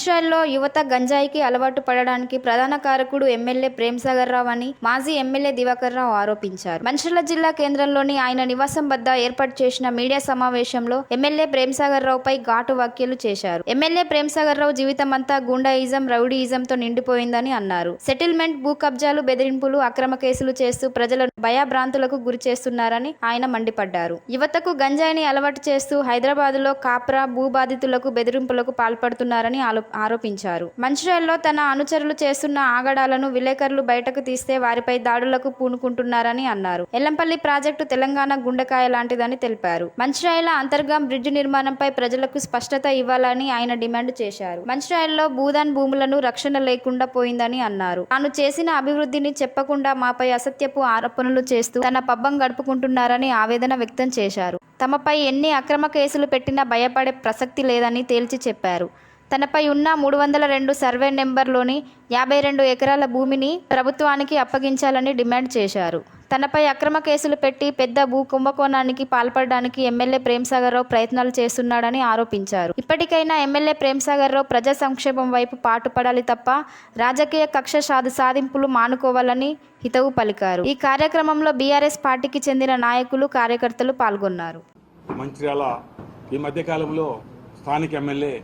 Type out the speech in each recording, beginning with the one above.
మంచిర్యాలలో యువత గంజాయికి అలవాటు పడడానికి ప్రధాన కారకుడు ఎమ్మెల్యే ప్రేమ్సాగర్ రావు అని మాజీ ఎమ్మెల్యే దివాకర్ రావు ఆరోపించారు. మంచిర్యాల జిల్లా కేంద్రంలోని ఆయన నివాసం వద్ద ఏర్పాటు చేసిన మీడియా సమావేశంలో ఎమ్మెల్యే ప్రేమ్సాగర్ రావుపై ఘాటు వ్యాఖ్యలు చేశారు. ఎమ్మెల్యే ప్రేమ్సాగర్ రావు జీవితమంతా గుండాయిజం, రౌడీయిజంతో నిండిపోయిందని అన్నారు. సెటిల్మెంట్, భూ కబ్జాలు, బెదిరింపులు, అక్రమ కేసులు చేస్తూ ప్రజలను భయభ్రాంతులకు గురి చేస్తున్నారని ఆయన మండిపడ్డారు. యువతకు గంజాయిని అలవాటు చేస్తూ హైదరాబాదులో కాప్రా, భూ బాధితులకు బెదిరింపులకు పాల్పడుతున్నారని ఆరోపించారు. మంచిర్యాలలో తన అనుచరులు చేస్తున్న ఆగడాలను విలేకరులు బయటకు తీస్తే వారిపై దాడులకు పూనుకుంటున్నారని అన్నారు. ఎల్లంపల్లి ప్రాజెక్టు తెలంగాణ గుండెకాయ లాంటిదని తెలిపారు. మంచిర్యాల అంతర్గాం బ్రిడ్జి నిర్మాణంపై ప్రజలకు స్పష్టత ఇవ్వాలని ఆయన డిమాండ్ చేశారు. మంచిర్యాలలో భూదాన్ భూములను రక్షణ లేకుండా పోయిందని అన్నారు. తాను చేసిన అభివృద్ధిని చెప్పకుండా మాపై అసత్యపు ఆరోపణలు చేస్తూ తన పబ్బం గడుపుకుంటున్నారని ఆవేదన వ్యక్తం చేశారు. తమపై ఎన్ని అక్రమ కేసులు పెట్టినా భయపడే ప్రసక్తి లేదని తేల్చి చెప్పారు. తనపై ఉన్న 302 సర్వే నెంబర్లోని 52 ఎకరాల భూమిని ప్రభుత్వానికి అప్పగించాలని డిమాండ్ చేశారు. తనపై అక్రమ కేసులు పెట్టి పెద్ద భూ కుంభకోణానికి పాల్పడడానికి ఎమ్మెల్యే ప్రేమ్సాగర్ రావు ప్రయత్నాలు చేస్తున్నాడని ఆరోపించారు. ఇప్పటికైనా ఎమ్మెల్యే ప్రేమ్సాగర్ రావు ప్రజా సంక్షేమం వైపు పాటుపడాలి తప్ప రాజకీయ కక్ష సాధింపులు మానుకోవాలని హితవు పలికారు. ఈ కార్యక్రమంలో బీఆర్ఎస్ పార్టీకి చెందిన నాయకులు, కార్యకర్తలు పాల్గొన్నారు. మంచిర్యాల ఈ మధ్యకాలంలో స్థానిక ఎమ్మెల్యే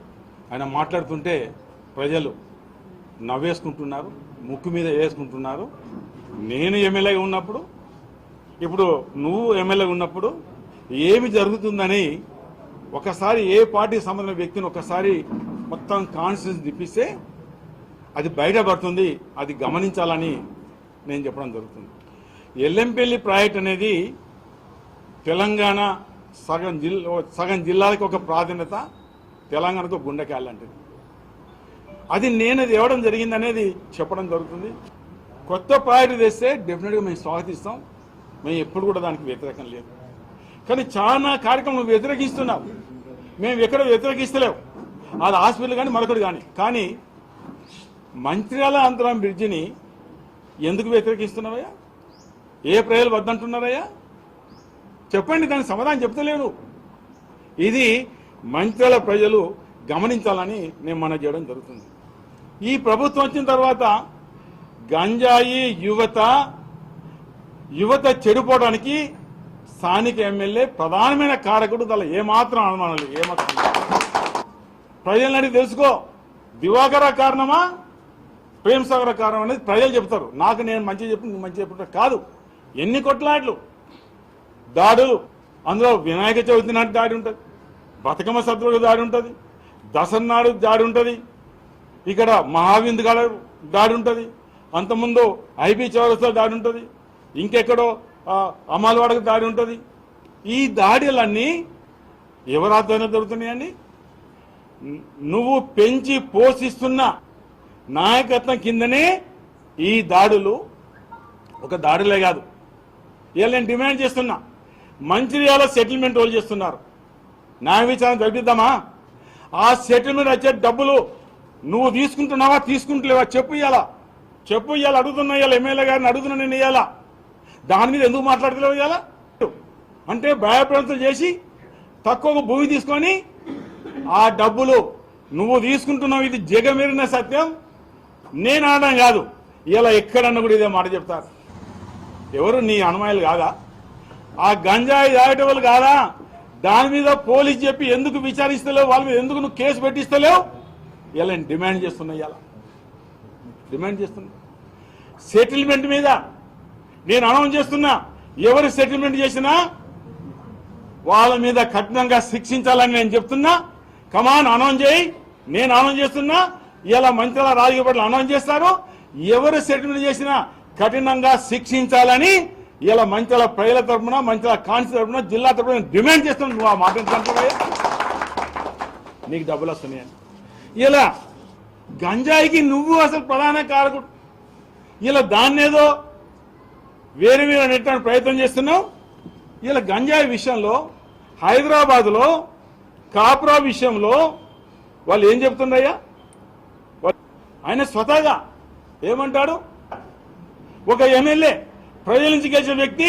ఆయన మాట్లాడుతుంటే ప్రజలు నవ్వేసుకుంటున్నారు, ముక్కు మీద వేసుకుంటున్నారు. నేను ఎమ్మెల్యేగా ఉన్నప్పుడు, ఇప్పుడు నువ్వు ఎమ్మెల్యేగా ఉన్నప్పుడు ఏమి జరుగుతుందని ఒకసారి ఏ పార్టీకి సంబంధించిన వ్యక్తిని ఒకసారి మొత్తం కాన్స్టిట్యూన్సీ తిప్పిస్తే అది బయటపడుతుంది. అది గమనించాలని నేను చెప్పడం జరుగుతుంది. ఎల్లంపల్లి ప్రాజెక్ట్ అనేది తెలంగాణ సగం జిల్లాలకు ఒక ప్రాధాన్యత, తెలంగాణకు గుండెకాయ లాంటిది. అది నేను ఇవ్వడం జరిగింది అనేది చెప్పడం జరుగుతుంది. కొత్త ప్రాజెక్టు తెస్తే డెఫినెట్గా మేము స్వాగతిస్తాం. మేము ఎప్పుడు కూడా దానికి వ్యతిరేకం లేదు. కానీ చాలా కార్యక్రమం వ్యతిరేకిస్తున్నాం. మేము ఎక్కడ వ్యతిరేకిస్తలేవు. అది హాస్పిటల్ కానీ మరొకటి కానీ మంచిర్యాల అంతరం బ్రిడ్జిని ఎందుకు వ్యతిరేకిస్తున్నారయ్యా? ఏ ప్రజలు వద్దంటున్నారయ్యా? చెప్పండి, దానికి సమాధానం చెప్తలేను. ఇది మంచిర్యాల ప్రజలు గమనించాలని నేను మనం చేయడం జరుగుతుంది. ఈ ప్రభుత్వం వచ్చిన తర్వాత గంజాయి యువత చెడిపోవడానికి స్థానిక ఎమ్మెల్యే ప్రధానమైన కారకుడు. దానిలో ఏమాత్రం అనుమానం లేదు. ఏమాత్రం ప్రజలని తెలుసుకో. దివాకర కారణమా, ప్రేమ్సాగర్ కారణం అనేది ప్రజలు చెప్తారు. నాకు నేను మంచి చెప్పుకుంటా కాదు. ఎన్ని కొట్లాట్లు, దాడులు, అందులో వినాయక చవితి నాటి దాడి ఉంటుంది, బతుకమ్మ సద్రోజు దాడి ఉంటుంది, దసరా నాడు దాడి ఉంటుంది, ఇక్కడ మహావింద్ కాడ దాడి ఉంటుంది, అంతకుముందు ఐబీ చౌరస్తా దాడి ఉంటుంది, ఇంకెక్కడో అమలవాడకు దాడి ఉంటుంది. ఈ దాడులన్నీ ఎవరి ఆధ్వర్యంలో జరుగుతున్నాయండి? నువ్వు పెంచి పోషిస్తున్న నాయకత్వం కిందనే ఈ దాడులు. ఒక దాడులే కాదు. ఇలా నేను డిమాండ్ చేస్తున్నా, మంచిర్యాల సెటిల్మెంట్ వాళ్ళు చేస్తున్నారు. న్యాయ విచారణ జరిపిద్దామా? ఆ సెటిల్మెంట్ వచ్చే డబ్బులు నువ్వు తీసుకుంటున్నావా, తీసుకుంటలేవా? చెప్పు. ఇవాళ అడుగుతున్నా. ఇవాళ ఎమ్మెల్యే గారిని అడుగుతున్నా. నేను ఇవాళ దాని మీద ఎందుకు మాట్లాడతలేవు? ఇవాళ అంటే భయప్రదం చేసి తక్కువ భూమి తీసుకొని ఆ డబ్బులు నువ్వు తీసుకుంటున్నావు. ఇది జగమెరిన సత్యం. నేను అనడం కాదు. ఇలా ఎక్కడన్నా కూడా ఇదే మాట చెప్తారు. ఎవరు నీ అనుమానాలు కాదా? ఆ గంజాయి దాటే వాళ్ళు కాదా? దాని మీద పోలీసు చెప్పి ఎందుకు విచారిస్తలేవు? వాళ్ళ మీద ఎందుకు నువ్వు కేసు పెట్టిస్తలేవు? ఇలా నేను డిమాండ్ చేస్తున్నా. సెటిల్మెంట్ మీద నేను అనౌన్స్ చేస్తున్నా. ఎవరు సెటిల్మెంట్ చేసినా వాళ్ళ మీద కఠినంగా శిక్షించాలని నేను చెప్తున్నా. కమాన్, అనౌన్స్ చేయి. నేను అనౌన్స్ చేస్తున్నా. ఇలా మంచిర్యాల రాజకీయ పార్టీలు అనౌన్స్ చేస్తారు. ఎవరు సెటిల్మెంట్ చేసినా కఠినంగా శిక్షించాలని ఇలా మంచిర్యాల ప్రజల తరఫున, మంచిర్యాల కాన్స్టిట్యూన్సీ తరఫున, జిల్లా తరఫున డిమాండ్ చేస్తున్నాను. నువ్వు ఆ మాట నీకు డబ్బులు వస్తున్నాయని. ఇలా గంజాయికి నువ్వు అసలు ప్రధాన కారకుడు. ఇలా దాన్నేదో వేరే నెట్టడానికి ప్రయత్నం చేస్తున్నావు. ఇలా గంజాయి విషయంలో హైదరాబాద్లో కాప్రా విషయంలో వాళ్ళు ఏం చెప్తున్నారయ్యా? ఆయన స్వతహాగా ఏమంటాడు? ఒక ఎమ్మెల్యే ప్రజల నుంచి గెలిచిన వ్యక్తి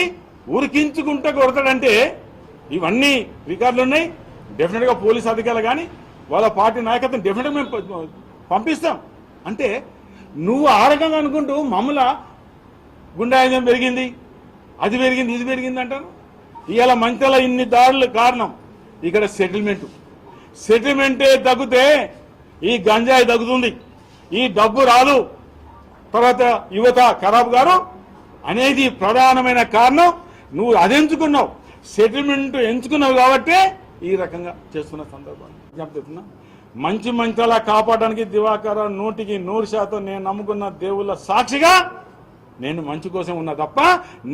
ఉరికించుకుంటూ కొడతాడంటే ఇవన్నీ రికార్డులు ఉన్నాయి. డెఫినెట్గా పోలీస్ అధికారులు కానీ వాళ్ళ పార్టీ నాయకత్వం డెఫినెట్గా మేము పంపిస్తాం అంటే నువ్వు ఆ రకంగా అనుకుంటూ మమ్మల గుండాయుధం పెరిగింది, అది పెరిగింది, ఇది పెరిగింది అంటాను. ఇవాళ మంచిల ఇన్ని దాడులు కారణం ఇక్కడ సెటిల్మెంటే తగ్గితే ఈ గంజాయి తగ్గుతుంది, ఈ డబ్బు రాదు, తర్వాత యువత ఖరాబ్ గారు అనేది ప్రధానమైన కారణం. నువ్వు అది ఎంచుకున్నావు, సెటిల్మెంట్ ఎంచుకున్నావు కాబట్టే ఈ రకంగా చేస్తున్న సందర్భాన్ని చెప్తున్నా. మంచిలా కాపాడడానికి దివాకర్ 100% నేను నమ్ముకున్న దేవుళ్ళ సాక్షిగా నేను మంచి కోసం ఉన్నా తప్ప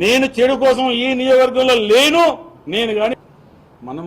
నేను చెడు కోసం ఈ నియోజకవర్గంలో లేను. నేను కానీ మనం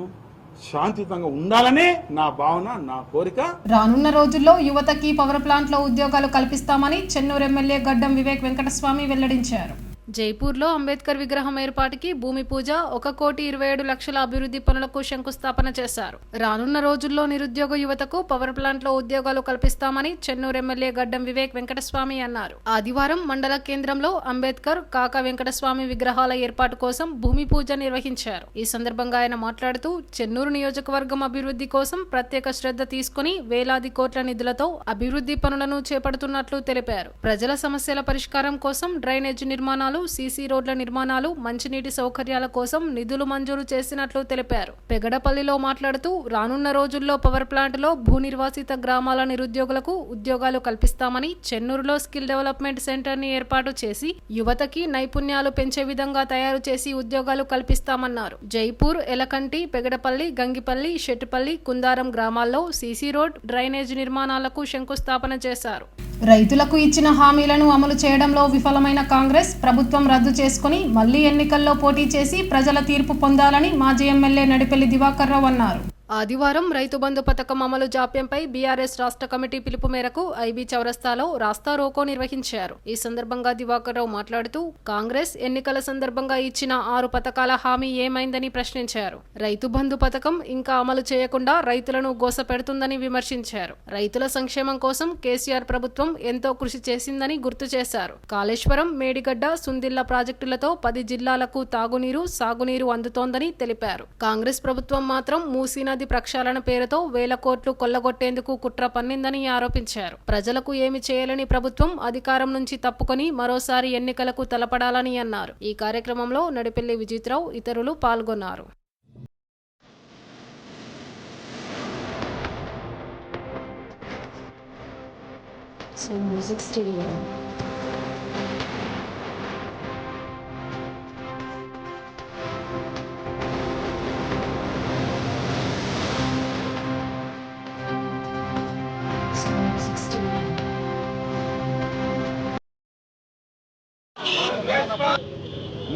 శాంతియుతంగా ఉండాలని నా భావన, నా కోరిక. రానున్న రోజుల్లో యువతకి పవర్ ప్లాంట్ లో ఉద్యోగాలు కల్పిస్తామని చెన్నూరు ఎమ్మెల్యే గడ్డం వివేక్ వెంకటస్వామి వెల్లడించారు. జైపూర్లో అంబేద్కర్ విగ్రహం ఏర్పాటుకి భూమి పూజ, 1,27,00,000 అభివృద్ధి పనులకు శంకుస్థాపన చేశారు. రానున్న రోజుల్లో నిరుద్యోగ యువతకు పవర్ ప్లాంట్ లో ఉద్యోగాలు కల్పిస్తామని చెన్నూరు ఎమ్మెల్యే గడ్డం వివేక్ వెంకటస్వామి అన్నారు. ఆదివారం మండల కేంద్రంలో అంబేద్కర్, కాకా వెంకటస్వామి విగ్రహాల ఏర్పాటు కోసం భూమి పూజ నిర్వహించారు. ఈ సందర్భంగా ఆయన మాట్లాడుతూ చెన్నూరు నియోజకవర్గం అభివృద్ధి కోసం ప్రత్యేక శ్రద్ధ తీసుకుని వేలాది కోట్ల నిధులతో అభివృద్ధి పనులను చేపడుతున్నట్లు తెలిపారు. ప్రజల సమస్యల పరిష్కారం కోసం డ్రైనేజ్ నిర్మాణాలు, సీసీ రోడ్ల నిర్మాణాలు, మంచినీటి సౌకర్యాల కోసం నిధులు మంజూరు చేసినట్లు తెలిపారు. పెగడపల్లిలో మాట్లాడుతూ రానున్న రోజుల్లో పవర్ ప్లాంట్ లో భూ నిర్వాసిత గ్రామాల నిరుద్యోగులకు ఉద్యోగాలు కల్పిస్తామని, చెన్నూరులో స్కిల్ డెవలప్మెంట్ సెంటర్ ని ఏర్పాటు చేసి యువతకి నైపుణ్యాలు పెంచే విధంగా తయారు చేసి ఉద్యోగాలు కల్పిస్తామన్నారు. జైపూర్, ఎలకంటి, పెగడపల్లి, గంగిపల్లి, షెట్టుపల్లి, కుందారం గ్రామాల్లో సీసీ రోడ్, డ్రైనేజ్ నిర్మాణాలకు శంకుస్థాపన చేశారు. రైతులకు ఇచ్చిన హామీలను అమలు చేయడంలో విఫలమైన కాంగ్రెస్ ప్రభుత్వం రద్దు చేసుకుని మళ్లీ ఎన్నికల్లో పోటీ చేసి ప్రజల తీర్పు పొందాలని మాజీ ఎమ్మెల్యే నడిపెల్లి దివాకర్ రావు అన్నారు. ఆదివారం రైతు బంధు పథకం అమలు జాప్యంపై బీఆర్ఎస్ రాష్ట్ర కమిటీ పిలుపు మేరకు ఐబీ చౌరస్తాలో రాస్తా రోకో నిర్వహించారు. ఈ సందర్భంగా దివాకర్ రావు మాట్లాడుతూ కాంగ్రెస్ ఎన్నికల సందర్భంగా ఇచ్చిన 6 పథకాల హామీ ఏమైందని ప్రశ్నించారు. రైతు బంధు పథకం ఇంకా అమలు చేయకుండా రైతులను గోసపెడుతుందని విమర్శించారు. రైతుల సంక్షేమం కోసం కేసీఆర్ ప్రభుత్వం ఎంతో కృషి చేసిందని గుర్తు చేశారు. కాళేశ్వరం, మేడిగడ్డ, సుందిళ్ల ప్రాజెక్టులతో 10 జిల్లాలకు తాగునీరు, సాగునీరు అందుతోందని తెలిపారు. కాంగ్రెస్ ప్రభుత్వం మాత్రం మూసీ నది ప్రక్షాళన పేరుతో వేల కోట్లు కొల్లగొట్టేందుకు కుట్ర పన్నిందని ఆరోపించారు. ప్రజలకు ఏమి చేయలేని ప్రభుత్వం అధికారం నుంచి తప్పుకొని మరోసారి ఎన్నికలకు తలపడాలని అన్నారు. ఈ కార్యక్రమంలో నడిపెల్లి విజిత్రావు ఇతరులు పాల్గొన్నారు.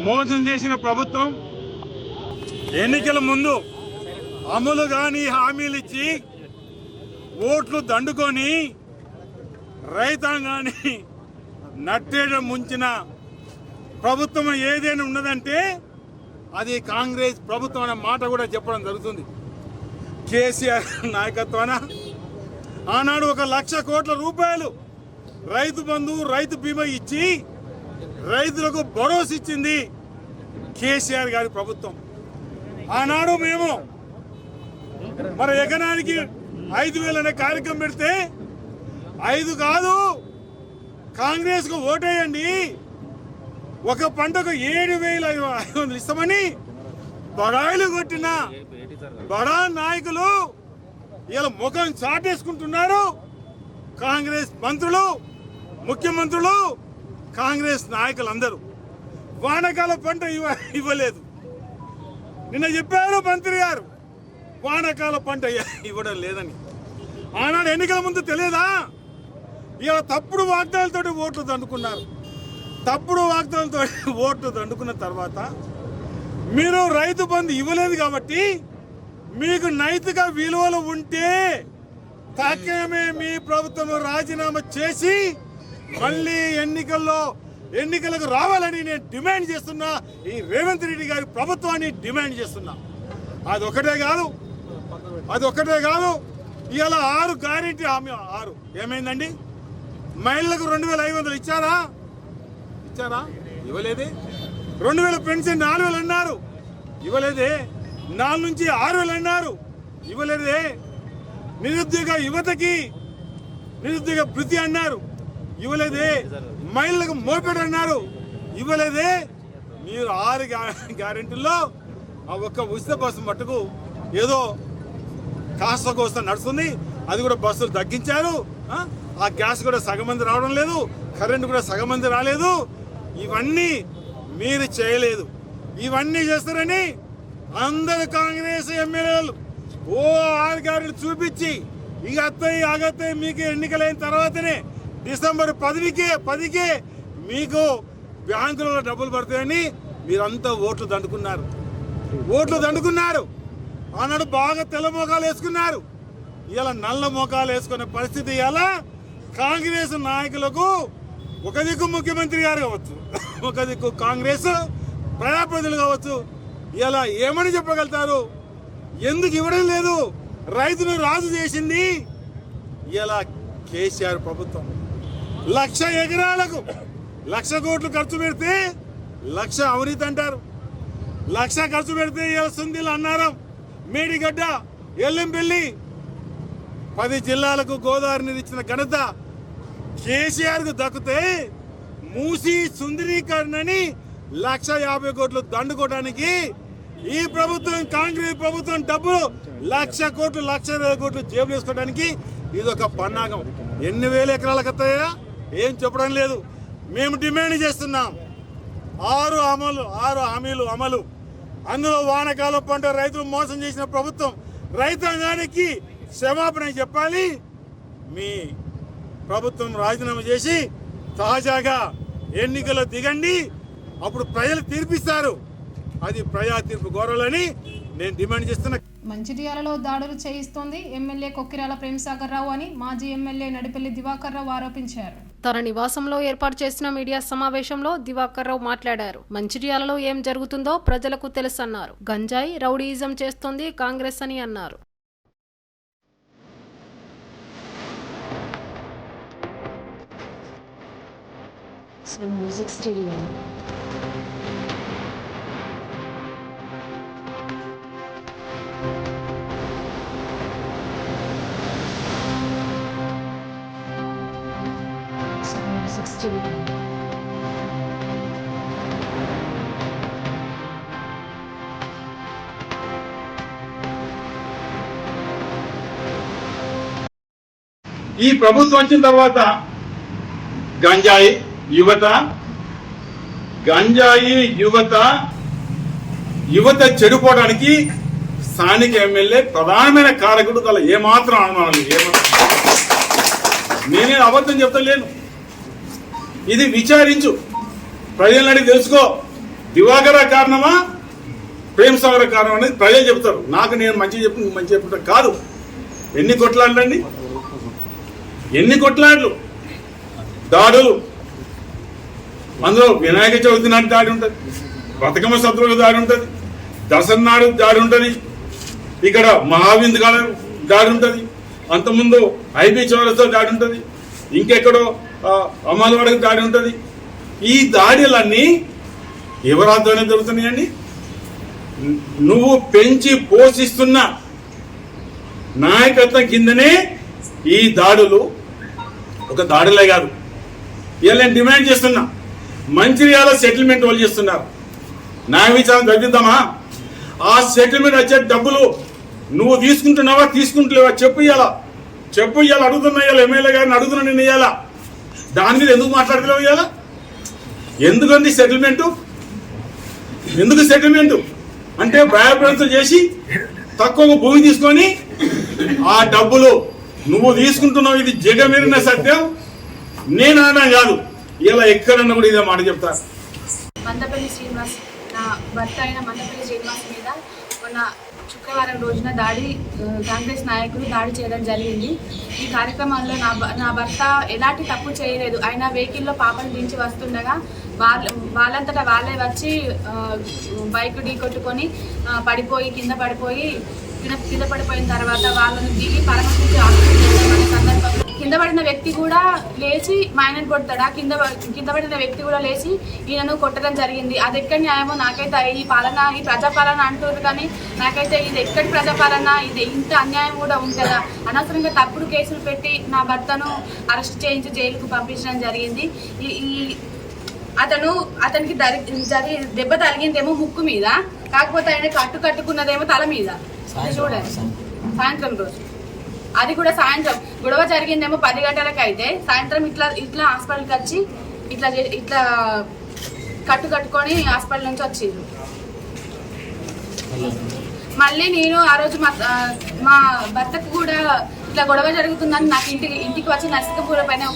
మోసం చేసిన ప్రభుత్వం ఎన్నికల ముందు అమలు కాని హామీలు ఇచ్చి ఓట్లు దండుకొని రైతాంగాన్ని నట్టేట ముంచిన ప్రభుత్వం ఏదైనా ఉన్నదంటే అది కాంగ్రెస్ ప్రభుత్వం అనే మాట కూడా చెప్పడం జరుగుతుంది. కేసీఆర్ నాయకత్వాన ఆనాడు 1,00,000 కోట్ల రూపాయలు రైతు బంధు, రైతు బీమా ఇచ్చి రైతులకు భరోసా ఇచ్చింది కేసీఆర్ గారి ప్రభుత్వం. ఆనాడు మేము మరి ఎకరానికి 5,000 అనే కార్యక్రమం పెడితే 5 కాదు, కాంగ్రెస్ కు ఓటేయండి, ఒక పంటకు 7,500 ఇస్తామని బడాయిలు కొట్టిన బడా నాయకులు ఇలా ముఖం చాటేసుకుంటున్నారు. కాంగ్రెస్ మంత్రులు, ముఖ్యమంత్రులు, కాంగ్రెస్ నాయకులందరూ వానకాల పంట ఇవ్వలేదు. నిన్న చెప్పారు మంత్రి గారు వానకాల పంట ఇవ్వడం లేదని. ఆనాడు ఎన్నికల ముందు తెలియదా? ఇలా తప్పుడు వాగ్దానాలతో ఓట్లు దండుకున్నారు. తప్పుడు వాగ్దానాలతో ఓట్లు దండుకున్న తర్వాత మీరు రైతు బంధు ఇవ్వలేదు కాబట్టి మీకు నైతిక విలువలు ఉంటే తక్షణమే మీ ప్రభుత్వం రాజీనామా చేసి మళ్ళీ ఎన్నికలకు రావాలని నేను డిమాండ్ చేస్తున్నా. ఈ రేవంత్ రెడ్డి గారి ప్రభుత్వాన్ని డిమాండ్ చేస్తున్నా. అదొక్కటే కాదు ఇవాళ 6 గ్యారెంటీ హామీ 6 ఏమైందండి? మహిళలకు 2,500 ఇచ్చారా? ఇవ్వలేదే. 2,000 పెన్షన్ 4,000 అన్నారు, ఇవ్వలేదే. 4 నుంచి 6,000 అన్నారు, ఇవ్వలేదే. నిరుద్యోగ యువతకి నిరుద్యోగ భృతి అన్నారు, ఇవ్వలేదే. మహిళలకు మోపెడ్ అన్నారు, ఇవ్వలేదే. మీరు 6 గ్యారెంటీల్లో ఆ ఒక్క ఉచిత బస్సు మట్టుకు ఏదో కాస్త కోస్త నడుస్తుంది, అది కూడా బస్సులు తగ్గించారు. ఆ గ్యాస్ కూడా సగం మంది రావడం లేదు, కరెంటు కూడా సగం మంది రాలేదు. ఇవన్నీ మీరు చేయలేదు. ఇవన్నీ చేస్తారని అందరు కాంగ్రెస్ ఎమ్మెల్యేలు 6 గ్యారెంటీలు చూపించి ఇక అత్తయ్య ఆగత్తయ్య మీకు ఎన్నికలైన తర్వాతనే డిసెంబర్ 10కే మీకు బ్యాంకులలో డబ్బులు పడతాయని మీరంతా ఓట్లు దండుకున్నారు. ఆనాడు బాగా తెల్ల మోకాలు వేసుకున్నారు, ఇలా నల్ల మోకాలు వేసుకునే పరిస్థితి. ఇలా కాంగ్రెస్ నాయకులకు ఒక దిక్కు ముఖ్యమంత్రి గారు కావచ్చు, ఒక దిక్కు కాంగ్రెస్ ప్రజాప్రతినిధులు కావచ్చు, ఇలా ఏమని చెప్పగలుగుతారు? ఎందుకు ఇవ్వడం లేదు? రైతును రాజు చేసింది ఇలా కేసీఆర్ ప్రభుత్వం. 1,00,000 ఎకరాలకు 1,00,000 కోట్లు ఖర్చు పెడితే 1,00,000 అవినీతి అంటారు. 1,00,000 ఖర్చు పెడితే ఇలా సుందిల్ అన్నారం, మేడిగడ్డ, ఎల్లంపల్లి 10 జిల్లాలకు గోదావరి నీరు ఇచ్చిన ఘనత కేసీఆర్ కు దక్కితే మూసి సుందరీకరణని 1,50,000 కోట్లు దండుకోవడానికి ఈ ప్రభుత్వం, కాంగ్రెస్ ప్రభుత్వం డబ్బు 1,00,000 కోట్లు 1,20,000 కోట్లు జేబులు వేసుకోవడానికి ఇది ఒక పన్నాగం. ఎన్ని వేల ఎకరాలకు వస్తాయా ఏం చెప్పడం లేదు. మేము డిమాండ్ చేస్తున్నాం 6 హామీలు అమలు. అందులో వానకాలం పంట రైతులు మోసం చేసిన ప్రభుత్వం రైతాంగానికి క్షమాపణ చెప్పాలి. మీ ప్రభుత్వం రాజీనామా చేసి తాజాగా ఎన్నికల్లో దిగండి, అప్పుడు ప్రజలు తీర్పిస్తారు. అది ప్రజా తీర్పు గౌరవాలని నేను డిమాండ్ చేస్తున్నా. మంచిర్యాలలో దాడులు చేయిస్తోంది ఎమ్మెల్యే కొక్కిరాల ప్రేమ్సాగర్ రావు అని మాజీ ఎమ్మెల్యే నడిపెల్లి దివాకర్ రావు ఆరోపించారు. తన నివాసంలో ఏర్పాటు చేసిన మీడియా సమావేశంలో దివాకర్ రావు మాట్లాడారు. మంచిర్యాలలో ఏం జరుగుతుందో ప్రజలకు తెలుసన్నారు. గంజాయి రౌడీయిజం చేస్తోంది కాంగ్రెస్ అని అన్నారు. ఈ ప్రభుత్వం వచ్చిన తర్వాత గంజాయి యువత చెడిపోవడానికి స్థానిక ఎమ్మెల్యే ప్రధానమైన కారకుడు. తల ఏమాత్రం అనుమానం లేదు. నేనే అబద్ధం చెప్తలేను. ఇది విచారించు, ప్రజలని తెలుసుకో. దివాకర కారణమా ప్రేమ్సాగర్ కారణం అనేది ప్రజలు చెప్తారు. నాకు నేను మంచి చెప్పుకుంటా కాదు. ఎన్ని కొట్లాడండి, ఎన్ని కొట్లాట్లు, దాడులు. అందులో వినాయక చవితి నాటి దాడి ఉంటుంది, బతుకమ్మ సత్రులకు దాడి ఉంటుంది, దసరా నాడు దాడి ఉంటుంది, ఇక్కడ మహావింద్ కాలం దాడి ఉంటుంది, అంతకుముందు ఐబీ చౌరస్తా దాడి ఉంటుంది, ఇంకెక్కడో అమలవాడకి దాడి ఉంటుంది. ఈ దాడులన్నీ ఎవరాధ్వర్యంలో జరుగుతున్నాయండి? నువ్వు పెంచి పోషిస్తున్న నాయకత్వం కిందనే ఈ దాడులు. ఒక దాడులే కాదు. ఇలా నేను డిమాండ్ చేస్తున్నా, మంచిర్యాల సెటిల్మెంట్ వాళ్ళు చేస్తున్నారు. న్యాయ విచారణ తగ్గిద్దామా? ఆ సెటిల్మెంట్ వచ్చే డబ్బులు నువ్వు తీసుకుంటలేవా చెప్పు. ఇవాళ అడుగుతున్నా, ఎమ్మెల్యే గారిని అడుగుతున్నా నేను. ఇవాళ దాని మీద ఎందుకు మాట్లాడలేవు? ఇవాళ ఎందుకండి సెటిల్మెంటు? ఎందుకు సెటిల్మెంటు అంటే భయప్రాంతం చేసి తక్కువ భూమి తీసుకొని ఆ డబ్బులు నువ్వు తీసుకుంటున్నావు. ఇది జగమెరిన సత్యం. నేను అనడం కాదు, ఇలా ఎక్కడన్నా కూడా ఇదే మాట చెప్తా. మందపల్లి శ్రీనివాస్, నా భర్త అయిన మందపల్లి శ్రీనివాస్ మీద మొన్న శుక్రవారం రోజున కాంగ్రెస్ నాయకులు దాడి చేయడం జరిగింది. ఈ కార్యక్రమంలో నా భర్త ఎలాంటి తప్పు చేయలేదు. ఆయన వెహికల్లో పాపను దించి వస్తుండగా వాళ్ళంతటా వాళ్ళే వచ్చి బైక్ ఢీకొట్టుకొని కింద పడిపోయిన తర్వాత వాళ్ళని దిగి పరామర్శించి ఆసుపత్రి సందర్భంలో కింద పడిన వ్యక్తి కూడా లేచి మా ఆయనను కొడతాడు. ఆ కింద పడిన వ్యక్తి కూడా లేచి ఈయనను కొట్టడం జరిగింది. అది ఎక్కడి న్యాయమో నాకైతే ఈ ప్రజాపాలన అంటారు, కానీ నాకైతే ఇది ఎక్కడి ప్రజాపాలన, ఇది ఇంత అన్యాయం కూడా ఉంటుందా? అనవసరంగా తప్పుడు కేసులు పెట్టి నా భర్తను అరెస్ట్ చేయించి జైలుకు పంపించడం జరిగింది. అతనికి దెబ్బ తగిలిందేమో ముక్కు మీద, కాకపోతే ఆయన కట్టుకున్నదేమో తల మీద. చూడండి, సాయంత్రం రోజు అది కూడా సాయంత్రం గొడవ జరిగిందేమో 10 గంటలకు, అయితే సాయంత్రం ఇట్లా హాస్పిటల్కి వచ్చి ఇట్లా కట్టుకొని హాస్పిటల్ నుంచి వచ్చిండ్రు. మళ్ళీ నేను ఆ రోజు మా భర్తకు కూడా ఇట్లా గొడవ జరుగుతుందని నాకు ఇంటికి వచ్చి నర్సికపూర పైన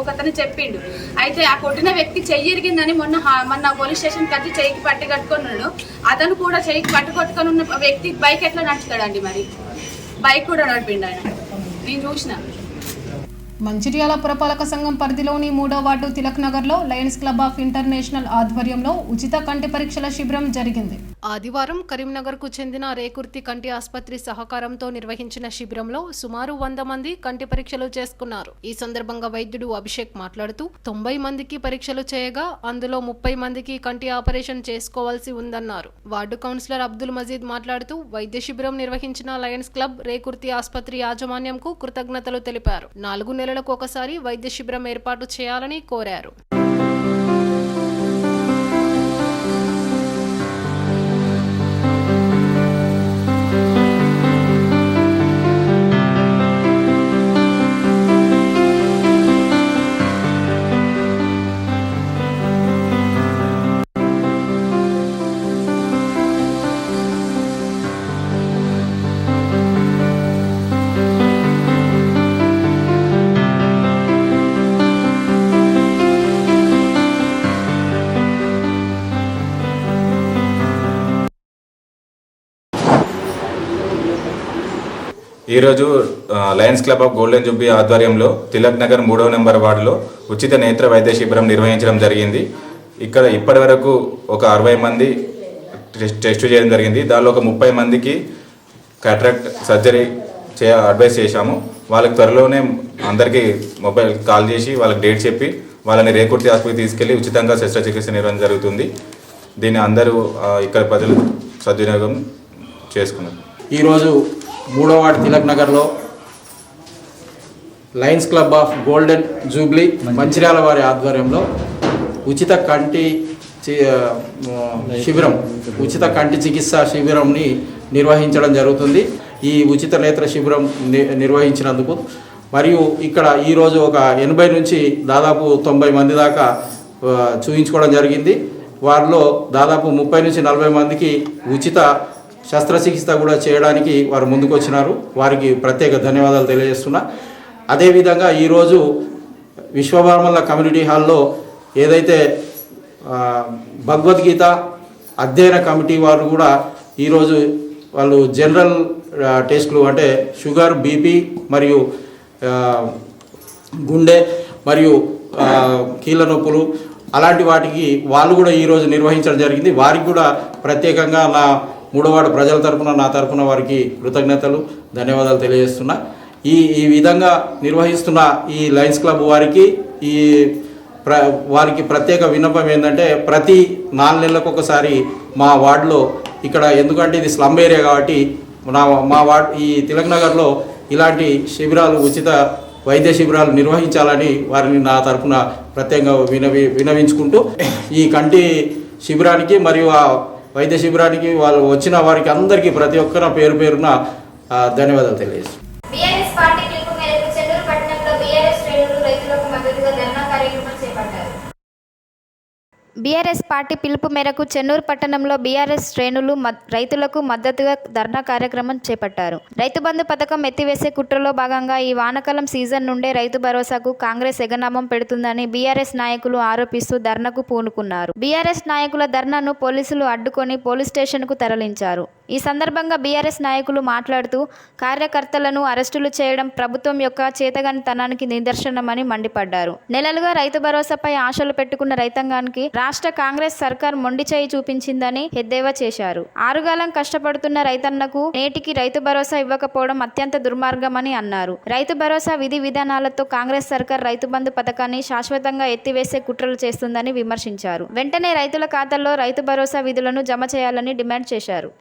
ఒకతను చెప్పిండు. అయితే ఆ కొట్టిన వ్యక్తి చెయ్యి ఇరిగిందని మొన్న పోలీస్ స్టేషన్కి వచ్చి చెయ్యికి పట్టి కట్టుకున్నాడు. అతను కూడా చెయ్యికి పట్టుకొట్టుకొని ఉన్న వ్యక్తి బైక్ ఎట్లా నడుపుతాడండి? మరి బైక్ కూడా నడిపిండు ఆయన, నేను చూసిన. మంచిర్యాల పురపాలక సంఘం పరిధిలోని 3వ వార్డు తిలక్ నగర్లో లయన్స్ క్లబ్ ఆఫ్ ఇంటర్నేషనల్ ఆధ్వర్యంలో ఉచిత కంటి పరీక్షల శిబిరం జరిగింది. ఆదివారం కరీంనగర్కు చెందిన రేకుర్తి కంటి ఆసుపత్రి సహకారంతో నిర్వహించిన శిబిరంలో సుమారు 100 మంది కంటి పరీక్షలు చేసుకున్నారు. ఈ సందర్భంగా వైద్యుడు అభిషేక్ మాట్లాడుతూ 90 మందికి పరీక్షలు చేయగా అందులో 30 మందికి కంటి ఆపరేషన్ చేసుకోవాల్సి ఉందన్నారు. వార్డు కౌన్సిలర్ అబ్దుల్ మజీద్ మాట్లాడుతూ వైద్య శిబిరం నిర్వహించిన లయన్స్ క్లబ్ రేకుర్తి ఆసుపత్రి యాజమాన్యంకు కృతజ్ఞతలు తెలిపారు. 4 నెలలకు ఒకసారి వైద్య శిబిరం ఏర్పాటు చేయాలని కోరారు. ఈరోజు Lions club of golden Jubilee ఆధ్వర్యంలో తిలక్ నగర్ 3వ నెంబర్ వార్డులో ఉచిత నేత్ర వైద్య శిబిరం నిర్వహించడం జరిగింది. ఇక్కడ ఇప్పటి వరకు ఒక 60 మంది టెస్ట్ చేయడం జరిగింది. దానిలో ఒక 30 మందికి క్యాటరాక్ట్ సర్జరీ అడ్వైస్ చేశాము. వాళ్ళకి త్వరలోనే అందరికీ మొబైల్ కాల్ చేసి వాళ్ళకి డేట్ చెప్పి వాళ్ళని రేకుర్తి ఆసుపత్రికి తీసుకెళ్లి ఉచితంగా శస్త్రచికిత్స నిర్వహణ జరుగుతుంది. దీన్ని అందరూ ఇక్కడ ప్రజలు సద్వినియోగం చేసుకున్నారు. ఈరోజు 3వ వార్డు తిలక్ నగర్లో Lions club of golden Jubilee Mancherial వారి ఆధ్వర్యంలో ఉచిత కంటి శిబిరం, ఉచిత కంటి చికిత్సా శిబిరంని నిర్వహించడం జరుగుతుంది. ఈ ఉచిత నేత్ర శిబిరం నిర్వహించినందుకు మరియు ఇక్కడ ఈరోజు ఒక 80 నుంచి దాదాపు 90 మంది దాకా చూయించుకోవడం జరిగింది. వారిలో దాదాపు 30 నుంచి 40 మందికి ఉచిత శస్త్రచికిత్స కూడా చేయడానికి వారు ముందుకు వచ్చినారు. వారికి ప్రత్యేక ధన్యవాదాలు తెలియజేస్తున్నా. అదేవిధంగా ఈరోజు విశ్వబ్రాహ్మణుల కమ్యూనిటీ హాల్లో ఏదైతే భగవద్గీత అధ్యయన కమిటీ వారు కూడా ఈరోజు వాళ్ళు జనరల్ టెస్టులు అంటే షుగర్, బీపీ మరియు గుండె మరియు కీళ్ళ నొప్పులు అలాంటి వాటికి వాళ్ళు కూడా ఈరోజు నిర్వహించడం జరిగింది. వారికి కూడా ప్రత్యేకంగా నా 3వ వార్డు ప్రజల తరపున, నా తరపున వారికి కృతజ్ఞతలు, ధన్యవాదాలు తెలియజేస్తున్నా. ఈ విధంగా నిర్వహిస్తున్న ఈ లయన్స్ క్లబ్ వారికి వారికి ప్రత్యేక విన్నపం ఏంటంటే ప్రతి 4 నెలలకు ఒకసారి మా వార్డులో ఇక్కడ, ఎందుకంటే ఇది స్లమ్ ఏరియా కాబట్టి మా వార్డు ఈ తిలక్ నగర్లో ఇలాంటి శిబిరాలు, ఉచిత వైద్య శిబిరాలు నిర్వహించాలని వారిని నా తరపున ప్రత్యేకంగా వినవించుకుంటూ ఈ కంటి శిబిరానికి మరియు ఆ వైద్య శిబిరానికి వాళ్ళు వచ్చిన వారికి అందరికీ ప్రతి ఒక్కరి పేరున ధన్యవాదాలు తెలియజేస్తాను. బీఆర్ఎస్ పార్టీ పిలుపు మేరకు చెన్నూరు పట్టణంలో బీఆర్ఎస్ శ్రేణులు రైతులకు మద్దతుగా ధర్నా కార్యక్రమం చేపట్టారు. రైతు బంధు పథకం ఎత్తివేసే కుట్రలో భాగంగా ఈ వానాకాలం సీజన్ నుండే రైతు భరోసాకు కాంగ్రెస్ ఎగనామం పెడుతుందని బీఆర్ఎస్ నాయకులు ఆరోపిస్తూ ధర్నాకు పూనుకున్నారు. బీఆర్ఎస్ నాయకుల ధర్నాను పోలీసులు అడ్డుకొని పోలీస్ స్టేషన్కు తరలించారు. ఈ సందర్భంగా బీఆర్ఎస్ నాయకులు మాట్లాడుతూ కార్యకర్తలను అరెస్టులు చేయడం ప్రభుత్వం యొక్క చేతగానితనానికి నిదర్శనమని మండిపడ్డారు. నెలలుగా రైతు భరోసాపై ఆశలు పెట్టుకున్న రైతాంగానికి రాష్ట్ర కాంగ్రెస్ సర్కార్ మొండి చేయి చూపించిందని ఎద్దేవా చేశారు. ఆరుగాలం కష్టపడుతున్న రైతన్నకు నేటికి రైతు భరోసా ఇవ్వకపోవడం అత్యంత దుర్మార్గమని అన్నారు. రైతు భరోసా విధి విధానాలతో కాంగ్రెస్ సర్కార్ రైతు బంధు పథకాన్ని శాశ్వతంగా ఎత్తివేసే కుట్రలు చేస్తుందని విమర్శించారు. వెంటనే రైతుల ఖాతాల్లో రైతు భరోసా విధులను జమ చేయాలని డిమాండ్ చేశారు.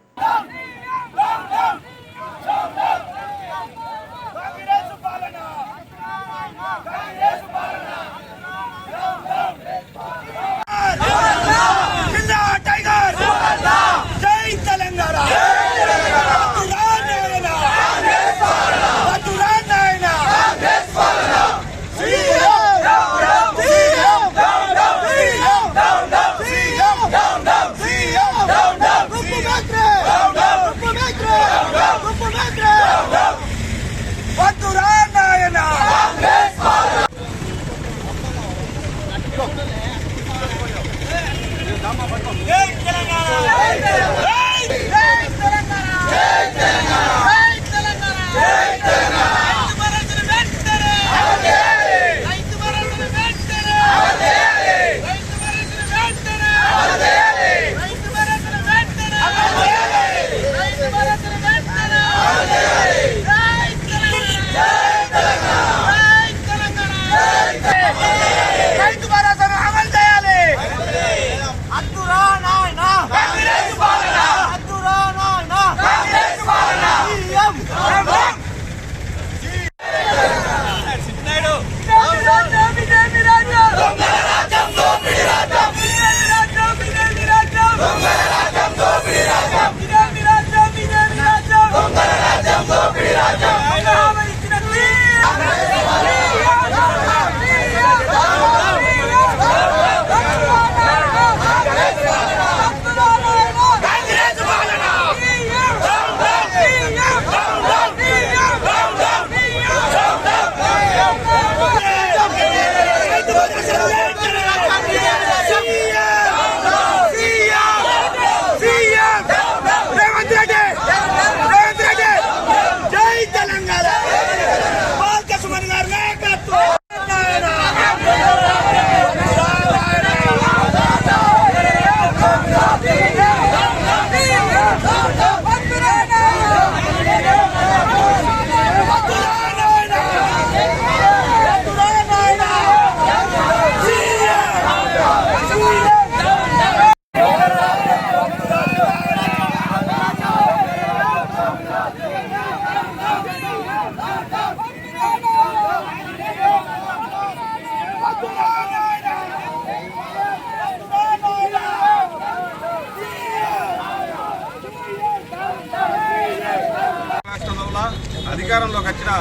అధికారంలోకి వచ్చిన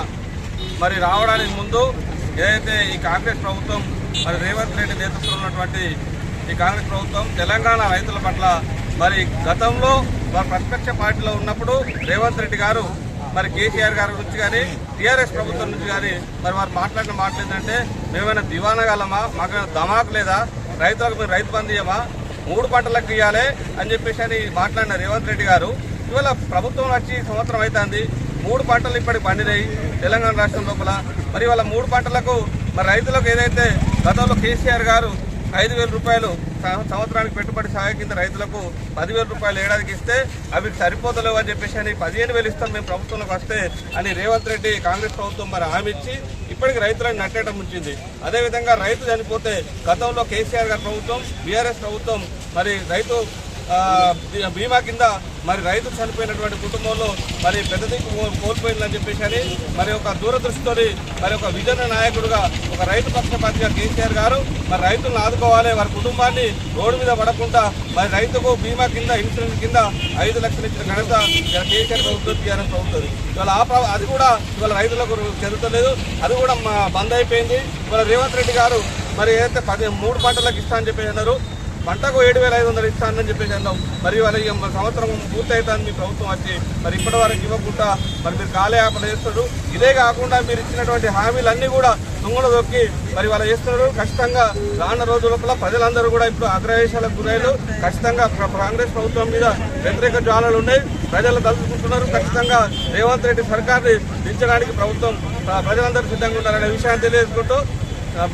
మరి రావడానికి ముందు ఏదైతే ఈ కాంగ్రెస్ ప్రభుత్వం మరి రేవంత్ రెడ్డి నేతృత్వంలో ఉన్నటువంటి ఈ కాంగ్రెస్ ప్రభుత్వం తెలంగాణ రైతుల పట్ల మరి గతంలో వారు ప్రతిపక్ష పార్టీలో ఉన్నప్పుడు రేవంత్ రెడ్డి గారు మరి కేసీఆర్ గారి నుంచి కానీ టీఆర్ఎస్ ప్రభుత్వం నుంచి కానీ మరి వారు మాట్లాడిన మాటలు ఏంటంటే మేమైనా దివానగలమా, మాకైనా ధమాకు లేదా, రైతులకు మేము రైతు బంధు ఇవ్వమా, 3 పంటలకు ఇవ్వాలి అని చెప్పేసి అని మాట్లాడిన రేవంత్ రెడ్డి గారు ఇవాళ ప్రభుత్వం వచ్చి సంవత్సరం అవుతుంది. 3 పంటలు ఇప్పటికి పండినాయి తెలంగాణ రాష్ట్రం లోపల. మరి వాళ్ళ 3 పంటలకు మరి రైతులకు ఏదైతే గతంలో కేసీఆర్ గారు 5,000 రూపాయలు సంవత్సరానికి పెట్టుబడి సహాయం కింద రైతులకు 10,000 రూపాయలు ఏడాదికి ఇస్తే అవి సరిపోతలేవు అని చెప్పేసి అని 15,000 ఇస్తాం మేము ప్రభుత్వంలోకి వస్తే అని రేవంత్ రెడ్డి కాంగ్రెస్ ప్రభుత్వం మరి హామీ ఇచ్చి ఇప్పటికి రైతులను నట్టేయడం ఉంచింది. అదేవిధంగా రైతు చనిపోతే గతంలో కేసీఆర్ గారి ప్రభుత్వం, బీఆర్ఎస్ ప్రభుత్వం మరి రైతు బీమా కింద మరి రైతు చనిపోయినటువంటి కుటుంబంలో మరి పెద్ద దిక్కు కోల్పోయిందని చెప్పేసి అని మరి ఒక దూరదృష్టితో మరి ఒక విజన్ నాయకుడుగా ఒక రైతు పక్షపాతిగా కేసీఆర్ గారు మరి రైతులను ఆదుకోవాలి, వారి కుటుంబాన్ని రోడ్డు మీద పడకుండా మరి రైతుకు బీమా కింద ఇన్సూరెన్స్ కింద 5 లక్షలు ఇచ్చిన ఘనత కేసీఆర్ ప్రభుత్వం టీఆర్ఎస్ ప్రభుత్వం. ఇవాళ అది కూడా ఇవాళ రైతులకు చెందుతలేదు, అది కూడా బంద్ అయిపోయింది. ఇవాళ రేవంత్ రెడ్డి గారు మరి ఏదైతే 3 పంటలకు ఇస్తా అని చెప్పేసి అన్నారు, పంటకు 7,500 ఇస్తానని చెప్పేసి అన్నాం. మరి వాళ్ళ సంవత్సరం పూర్తయితాను మీ ప్రభుత్వం వచ్చి మరి ఇప్పటి వరకు ఇవ్వకుండా మరి మీరు కాలయాపన చేస్తారు. ఇదే కాకుండా మీరు ఇచ్చినటువంటి హామీలన్నీ కూడా తుంగలు దొక్కి మరి వాళ్ళు చేస్తున్నారు. ఖచ్చితంగా రానున్న రోజుల లోపల ప్రజలందరూ కూడా ఇప్పుడు అగ్రవేశాలకు గురైలు. ఖచ్చితంగా కాంగ్రెస్ ప్రభుత్వం మీద వ్యతిరేక జ్వాలలు ఉన్నాయి, ప్రజలు తలుచుకుంటున్నారు. ఖచ్చితంగా రేవంత్ రెడ్డి సర్కార్ని దించడానికి ప్రభుత్వం ప్రజలందరూ సిద్ధంగా ఉన్నారనే విషయాన్ని తెలియజేసుకుంటూ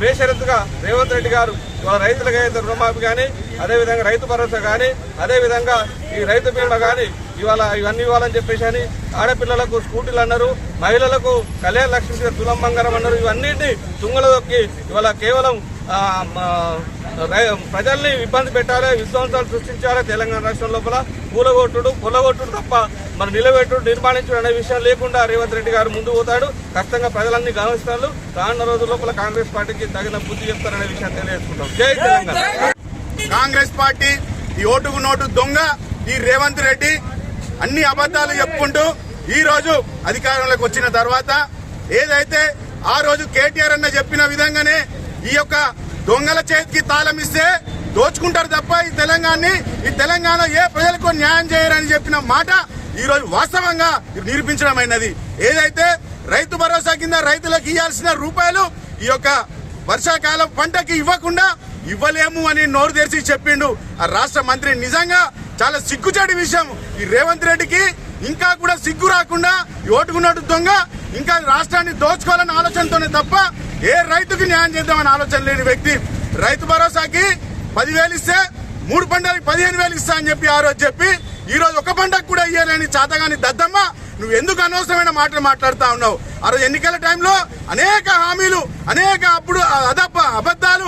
బేషరతుగా రేవంత్ రెడ్డి గారు ఇవాళ రైతులకు అయితే రుణమాఫీ కానీ, అదేవిధంగా రైతు భరోసా కానీ, అదేవిధంగా ఈ రైతు బీమా కానీ ఇవాళ ఇవన్నీ ఇవ్వాలని చెప్పేసి అని, ఆడపిల్లలకు స్కూటీలు అన్నారు, మహిళలకు కళ్యాణ లక్ష్మి తులం బంగారం అన్నారు. ఇవన్నింటినీ తుంగలు దొక్కి ఇవాళ కేవలం ప్రజల్ని ఇబ్బంది పెట్టాలి, విధ్వంసాలు సృష్టించాలి. తెలంగాణ రాష్ట్రం లోపల కూలగొట్టుడు తప్ప మరి నిలబెట్టుడు, నిర్మాణించడం అనే విషయం లేకుండా రేవంత్ రెడ్డి గారు ముందు పోతాడు. ఖచ్చితంగా ప్రజలన్నీ గమనిస్తారు. రానున్న రోజుల లోపల కాంగ్రెస్ పార్టీకి తగిన బుద్ధి చెప్తారనే విషయాన్ని తెలియజేసుకుంటాం. జై తెలంగాణ. కాంగ్రెస్ పార్టీ ఈ ఓటుకు నోటు దొంగ ఈ రేవంత్ రెడ్డి అన్ని అబద్ధాలు చెప్పుకుంటూ ఈ రోజు అధికారంలోకి వచ్చిన తర్వాత ఏదైతే ఆ రోజు కేటీఆర్ అన్న చెప్పిన విధంగానే ఈ యొక్క దొంగల చేతికి తాళం ఇస్తే దోచుకుంటారు తప్ప ఈ తెలంగాణ ఏ ప్రజలకు న్యాయం చేయరని చెప్పిన మాట ఈ రోజు వాస్తవంగా నిరూపించడమైనది. ఏదైతే రైతు భరోసా కింద రైతులకు ఇవ్వాల్సిన రూపాయలు ఈ యొక్క వర్షాకాలం పంటకి ఇవ్వలేము అని నోరు తెరిచి చెప్పిండు ఆ రాష్ట్ర మంత్రి. నిజంగా చాలా సిగ్గుచేటి విషయం. ఈ రేవంత్ రెడ్డికి ఇంకా కూడా సిగ్గు రాకుండా ఈ ఓటుకున్నట్టు దొంగ ఇంకా రాష్ట్రాన్ని దోచుకోవాలన్న ఆలోచనతోనే తప్ప ఏ రైతుకి న్యాయం చేద్దామని ఆలోచన లేని వ్యక్తి. రైతు భరోసాకి 10,000 ఇస్తే 3 పంటలకి 15,000 ఇస్తా అని చెప్పి ఆ రోజు చెప్పి ఈ రోజు ఒక పంటకు కూడా ఇయ్యలేని చాతగాని దద్దమ్మ, నువ్వు ఎందుకు అనవసరమైన మాటలు మాట్లాడుతా ఉన్నావు? ఆ రోజు ఎన్నికల టైంలో అనేక హామీలు, అనేక అబద్ధాలు